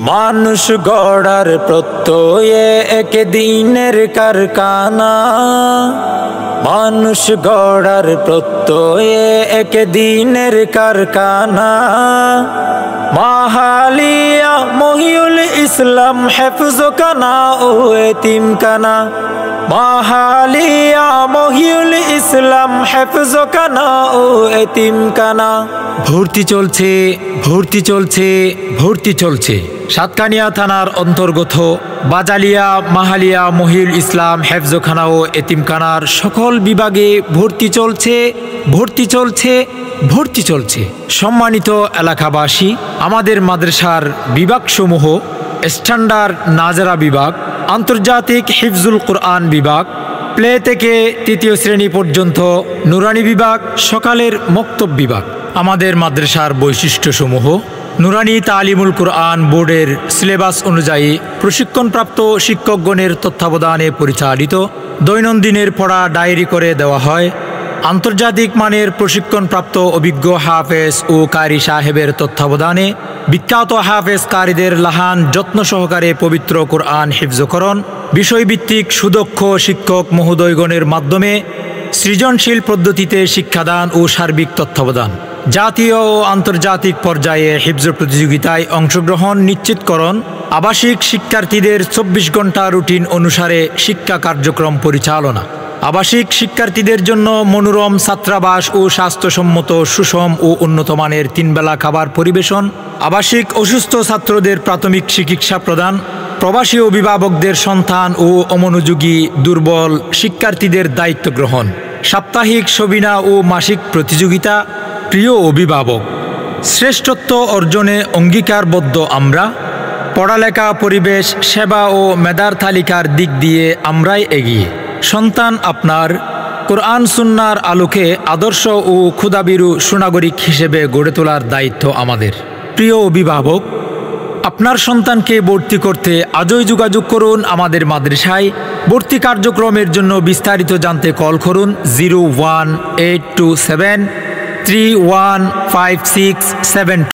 মানুষ গড়ার প্রত্যয়ে একদিনের কারখানা, মানুষ গড়ার প্রত্যয়ে একদিনের কারখানা। মাহালিয়া মহিউল ইসলাম হেফজখানা ও এতিমখানা, মাহালিয়া মহিউল ইসলাম হেফজখানা ও এতিমখানা। ভর্তি চলছে, ভর্তি চলছে, ভর্তি চলছে। সাতকানিয়া থানার অন্তর্গত বাজালিয়া মাহালিয়া মহিউল ইসলাম হেফজখানা ও এতিমখানার সকল বিভাগে ভর্তি চলছে, ভর্তি চলছে, ভর্তি চলছে। সম্মানিত এলাকাবাসী, আমাদের মাদ্রাসার বিভাগসমূহ স্ট্যান্ডার্ড নাজারা বিভাগ, আন্তর্জাতিক হিফজুল কোরআন বিভাগ, প্লে থেকে তৃতীয় শ্রেণী পর্যন্ত নুরানি বিভাগ, সকালের মক্তব বিভাগ। আমাদের মাদ্রাসার বৈশিষ্ট্যসমূহ: নুরানি তালিমুল কোরআন বোর্ডের সিলেবাস অনুযায়ী প্রশিক্ষণপ্রাপ্ত শিক্ষকগণের তত্ত্বাবধানে পরিচালিত, দৈনন্দিনের পড়া ডায়েরি করে দেওয়া হয়। আন্তর্জাতিক মানের প্রশিক্ষণপ্রাপ্ত অভিজ্ঞ হাফেজ ও কারি সাহেবের তত্ত্বাবধানে বিখ্যাত হাফেজ কারীদের লাহান যত্ন সহকারে পবিত্র কোরআন হিফজকরণ, বিষয়ভিত্তিক সুদক্ষ শিক্ষক মহোদয়গণের মাধ্যমে সৃজনশীল পদ্ধতিতে শিক্ষাদান ও সার্বিক তত্ত্বাবধান, জাতীয় ও আন্তর্জাতিক পর্যায়ে হিফজ প্রতিযোগিতায় অংশগ্রহণ নিশ্চিতকরণ, আবাসিক শিক্ষার্থীদের 24 ঘন্টা রুটিন অনুসারে শিক্ষা কার্যক্রম পরিচালনা, আবাসিক শিক্ষার্থীদের জন্য মনোরম ছাত্রাবাস ও স্বাস্থ্যসম্মত সুষম ও উন্নতমানের 3 বেলা খাবার পরিবেশন, আবাসিক অসুস্থ ছাত্রদের প্রাথমিক চিকিৎসা প্রদান, প্রবাসী অভিভাবকদের সন্তান ও অমনোযোগী দুর্বল শিক্ষার্থীদের দায়িত্ব গ্রহণ, সাপ্তাহিক সবিনা ও মাসিক প্রতিযোগিতা। প্রিয় অভিভাবক, শ্রেষ্ঠত্ব অর্জনে অঙ্গীকারবদ্ধ আমরা। পড়ালেখা, পরিবেশ, সেবা ও মেধার তালিকার দিক দিয়ে আমরাই এগিয়ে। সন্তান আপনার কোরআন সুন্নাহর আলোকে আদর্শ ও ক্ষুধাভীরু সুনাগরিক হিসেবে গড়ে তোলার দায়িত্ব আমাদের। প্রিয় অভিভাবক, আপনার সন্তানকে ভর্তি করতে আজই যোগাযোগ করুন আমাদের মাদ্রাসায়। ভর্তি কার্যক্রমের জন্য বিস্তারিত জানতে কল করুন 01827 315672।